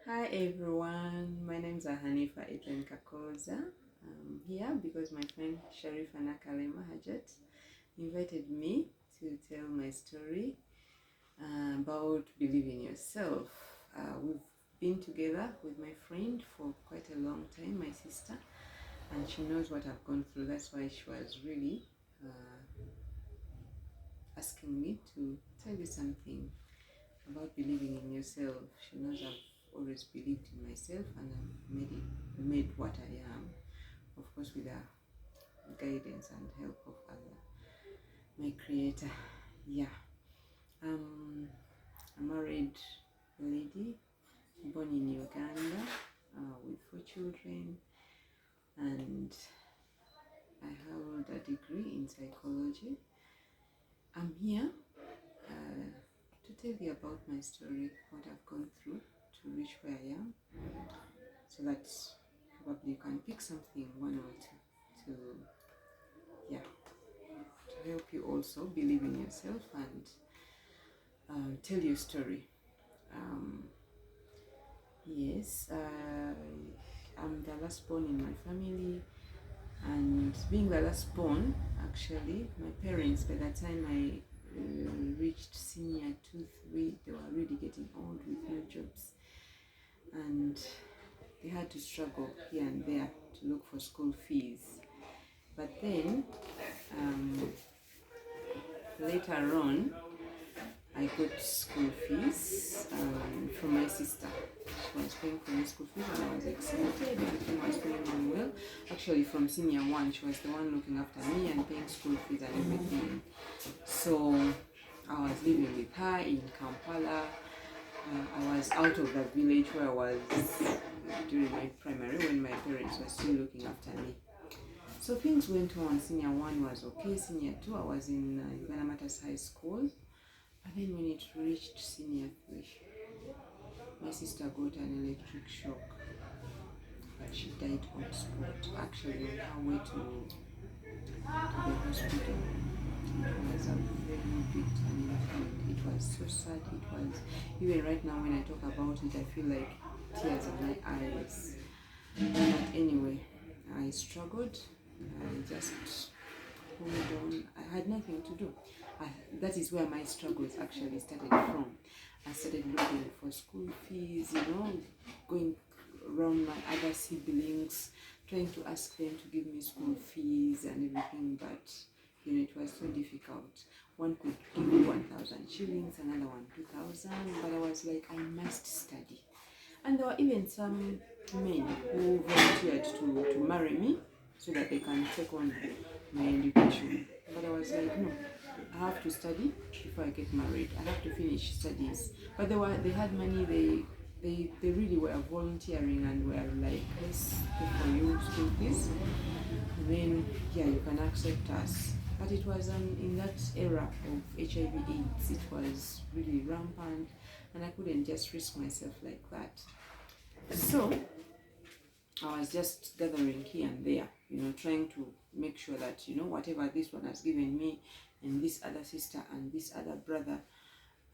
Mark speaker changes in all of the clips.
Speaker 1: Hi everyone, my name is Hanifa Ibn Kakoza. I'm here because my friend Sharifana Kalema Hajat invited me to tell my story about believe in yourself. We've been together with my friend for quite a long time, my sister, and she knows what I've gone through. That's why she was really asking me to tell you something about believing in yourself. She knows I've always believed in myself and I've made what I am, of course, with the guidance and help of Allah, my creator. Yeah. A married lady born in Uganda with 4 children, and I hold a degree in psychology. I'm here to tell you about my story, what I've gone through to reach where I am, so that probably you can pick something, one or two, to yeah, to help you also believe in yourself and tell your story. Um, yes, I'm the last born in my family, and being the last born, actually, my parents, by the time I reached senior 2, 3, they were already getting old with no jobs, and they had to struggle here and there to look for school fees. But then later on, I got school fees from my sister. She was paying for my school fees and I was excited. Everything was going on well. Actually, from senior 1, she was the one looking after me and paying school fees and everything. So I was living with her in Kampala. I was out of the village where I was during my primary when my parents were still looking after me. So things went on. Senior 1 was okay. Senior 2, I was in Uganda Matters High School. But then when it reached senior 3, my sister got an electric shock and she died on spot. Actually, on her way to the hospital. It was a very big turning point. It was so sad. It was, even right now when I talk about it, I feel like tears in my eyes. But anyway, I struggled. I just hold on. I had nothing to do. That is where my struggles actually started from. I started looking for school fees, going around my other siblings, trying to ask them to give me school fees and everything, but it was so difficult. One could give me 1,000 shillings, another one 2,000, but I was like, I must study. And there were even some men who volunteered to marry me so that they can take on my education. But I was like, no, I have to study before I get married. I have to finish studies. But they had money. They really were volunteering and were like, let's pay for you school fees. And then yeah, you can accept us. But it was in that era of HIV/AIDS. It was really rampant, and I couldn't just risk myself like that. So I was just gathering here and there, trying to make sure that, whatever this one has given me and this other sister and this other brother,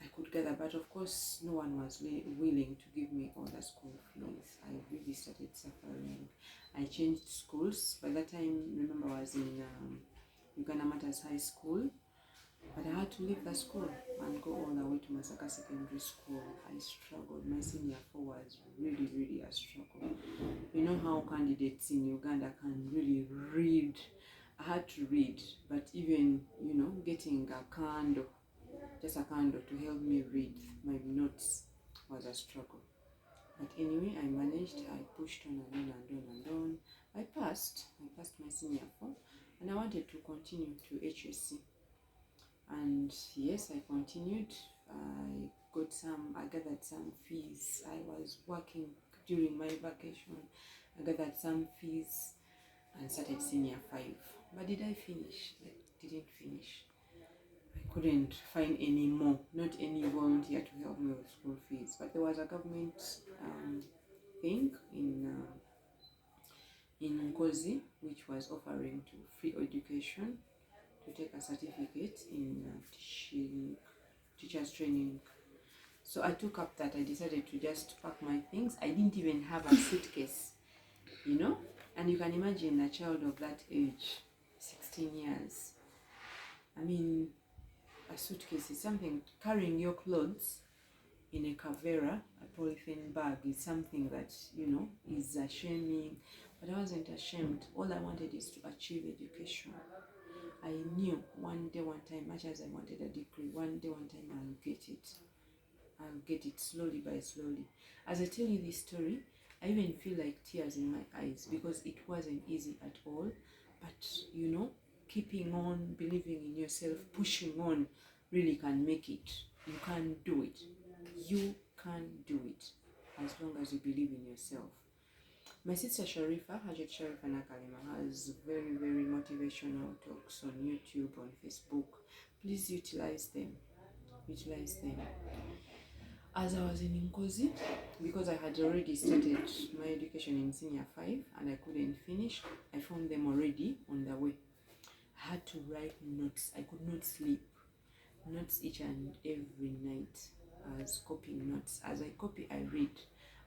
Speaker 1: I could gather. But of course, no one was willing to give me all the school fees. I really started suffering. I changed schools. By that time, remember, I was in Uganda Matters High School. But I had to leave the school and go all the way to Masaka Secondary School. I struggled. My senior 4 was really, really a struggle. You know how candidates in Uganda can really read. I had to read, but even, getting a candle, just a candle to help me read my notes was a struggle. But anyway, I managed. I pushed on and on and on and on. I passed my senior 4, and I wanted to continue to HSC. And yes, I continued. I gathered some fees. I was working during my vacation. I gathered some fees and started senior 5. But did I finish? I didn't finish. I couldn't find any more, not any volunteer to help me with school fees. But there was a government thing in Nkozi, which was offering to free education to take a certificate in teachers training. So I took up that. I decided to just pack my things. I didn't even have a suitcase, you know. And you can imagine a child of that age, 16 years. I mean, a suitcase is something. Carrying your clothes in a kavera, a polythene bag, is something that, you know, is shaming. But I wasn't ashamed. All I wanted is to achieve education. I knew one day, one time, much as I wanted a degree, one day, one time I'll get it. I'll get it slowly by slowly. As I tell you this story, I even feel like tears in my eyes because it wasn't easy at all. But you know, keeping on, believing in yourself, pushing on really can make it. You can do it. You can do it as long as you believe in yourself. My sister Sharifa, Hajat Sharifa Nakalima, has very, very motivational talks on YouTube, on Facebook. Please utilize them. Utilize them. As I was in Nkozi, because I had already started my education in senior 5 and I couldn't finish, I found them already on the way. I had to write notes. I could not sleep. Notes each and every night. I was copying notes. As I copy, I read.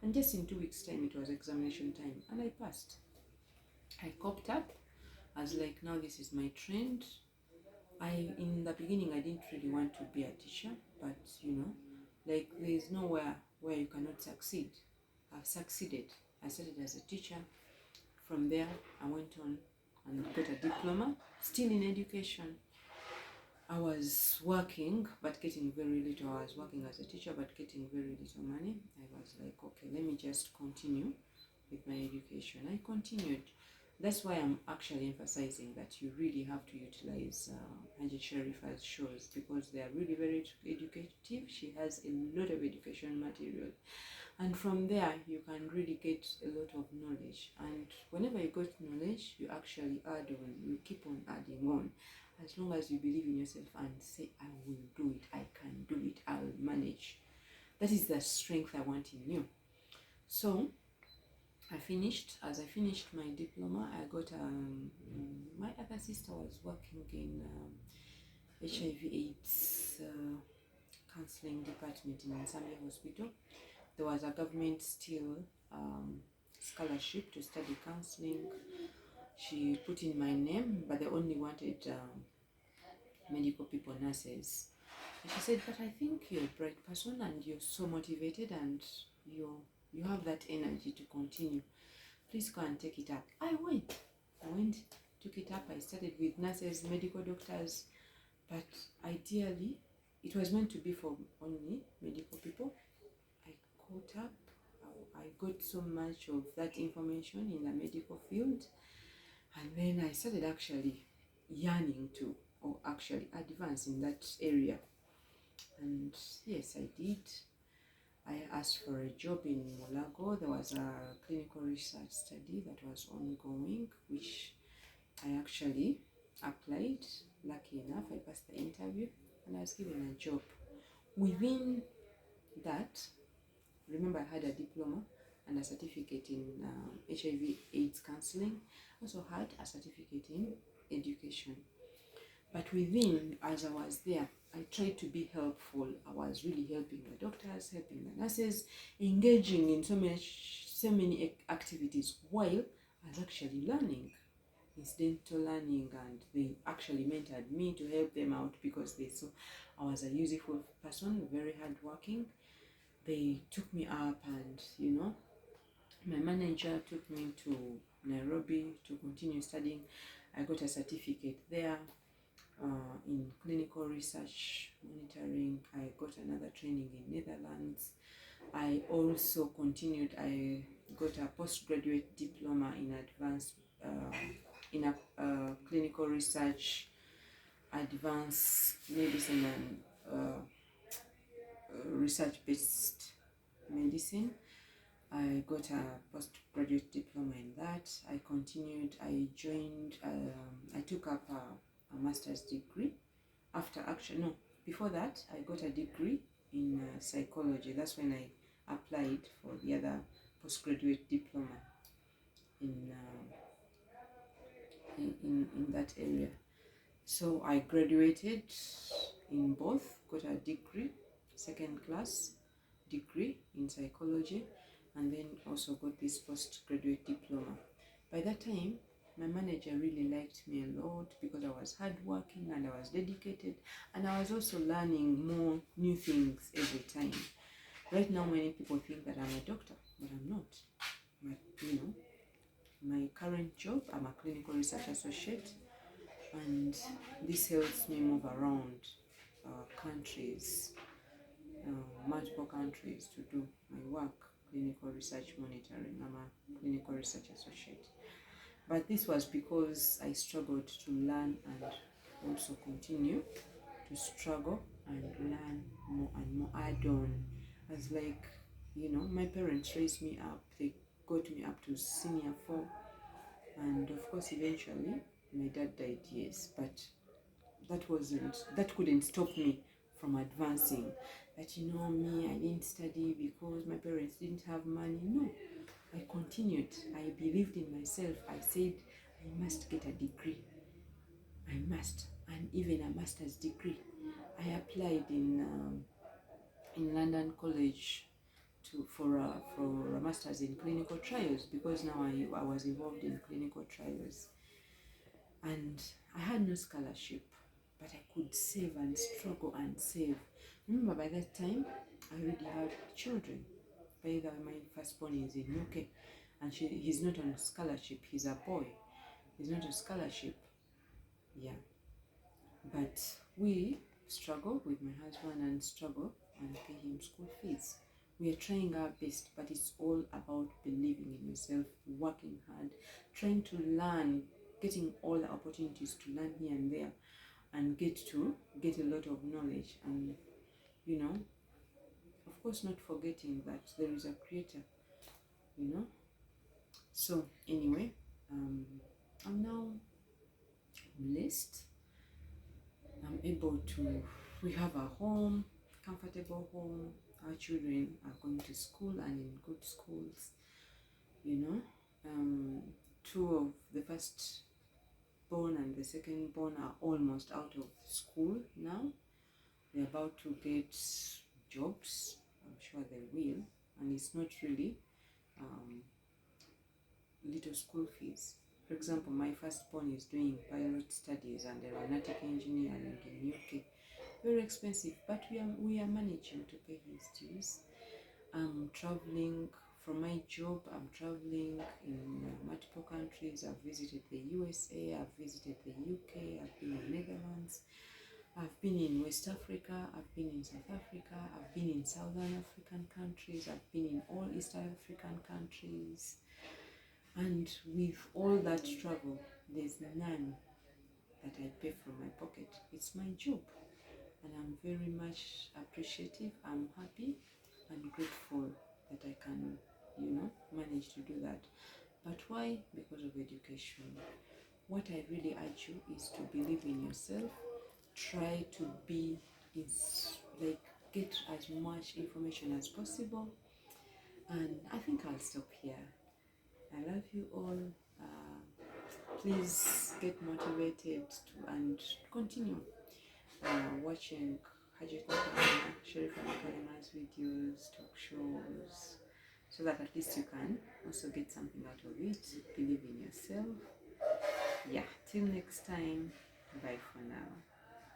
Speaker 1: And just in 2 weeks' time, it was examination time and I passed. I copped up. I was like, now this is my trend. In the beginning, I didn't really want to be a teacher, but you know, like there's nowhere where you cannot succeed. I've succeeded. I started as a teacher. From there, I went on and got a diploma, still in education. I was working, but getting very little. I was working as a teacher, but getting very little money. I was like, okay, let me just continue with my education. I continued. That's why I'm actually emphasizing that you really have to utilize Hajat Sharifa's shows because they are really very educative. She has a lot of education material. And from there, you can really get a lot of knowledge. And whenever you get knowledge, you actually add on, you keep on adding on. As long as you believe in yourself and say, I will do it, I can do it, I'll manage. That is the strength I want in you. So, as I finished my diploma, I got my other sister was working in HIV/AIDS counseling department in Zambia Hospital. There was a government still scholarship to study counseling. She put in my name, but they only wanted medical people, nurses. And she said, but I think you're a bright person and you're so motivated and you have that energy to continue. Please go and take it up. I went, took it up. I studied with nurses, medical doctors, but ideally, it was meant to be for only medical people. I caught up. I got so much of that information in the medical field, and then I started actually yearning to, or actually advance in that area. And yes, I did. I asked for a job in Mulago. There was a clinical research study that was ongoing, which I actually applied. Lucky enough, I passed the interview and I was given a job. Within that, remember I had a diploma and a certificate in HIV/AIDS counseling. Also had a certificate in education. But within, as I was there, I tried to be helpful. I was really helping the doctors, helping the nurses, engaging in so many activities while I was actually learning, incidental learning, and they actually mentored me to help them out because they saw I was a useful person, very hardworking. They took me up, and you know, my manager took me to Nairobi to continue studying. I got a certificate there. In clinical research monitoring. I got another training in Netherlands. I also continued. I got a postgraduate diploma in advanced in a clinical research, advanced medicine, and research-based medicine. I got a postgraduate diploma in that. I continued. I joined. I took up a master's degree. Before that, I got a degree in psychology. That's when I applied for the other postgraduate diploma in that area. So I graduated in both, got a degree, second class, degree in psychology, and then also got this postgraduate diploma. By that time, my manager really liked me a lot because I was hardworking and I was dedicated, and I was also learning more new things every time. Right now, many people think that I'm a doctor, but I'm not. But you know, my current job, I'm a clinical research associate, and this helps me move around countries, multiple countries, to do my work, clinical research monitoring. I'm a clinical research associate. But this was because I struggled to learn and also continue to struggle and learn more and more add on. As like, you know, my parents raised me up, they got me up to senior 4, and of course eventually my dad died, yes, but that couldn't stop me from advancing. That, you know, me, I didn't study because my parents didn't have money. No, I continued. I believed in myself. I said I must get a degree. I must, and even a master's degree. I applied in London College for a master's in clinical trials, because now I was involved in clinical trials, and I had no scholarship, but I could save and struggle and save. Remember, by that time I already had children. By the way, my firstborn is in UK, and he's not on scholarship. He's a boy. He's not on scholarship. Yeah, but we struggle with my husband and struggle and pay him school fees. We are trying our best, but it's all about believing in yourself, working hard, trying to learn, getting all the opportunities to learn here and there, and get a lot of knowledge, and you know, of course, not forgetting that there is a creator, you know. So anyway, I'm now blessed. I'm able to, we have a home, comfortable home. Our children are going to school and in good schools, you know. Two of the first born and the second born are almost out of school now. They're about to get jobs. I'm sure they will. And it's not really little school fees. For example, my firstborn is doing pilot studies and aeronautic engineering in UK. Very expensive, but we are managing to pay his dues. I'm traveling for my job. I'm traveling in multiple countries. I've visited the USA, I've visited the UK, I've been in Netherlands, I've been in West Africa, I've been in South Africa, I've been in Southern African countries, I've been in all East African countries. And with all that travel, there's none that I pay from my pocket. It's my job, and I'm very much appreciative. I'm happy and grateful that I can, you know, manage to do that. But why? Because of education. What I really urge you is to believe in yourself. Try to be get as much information as possible. And I think I'll stop here. I love you all. Please get motivated and continue watching Hajat Makarima, Sherifa Makarima's videos, talk shows, so that at least you can also get something out of it. Believe in yourself. Yeah, till next time. Bye for now.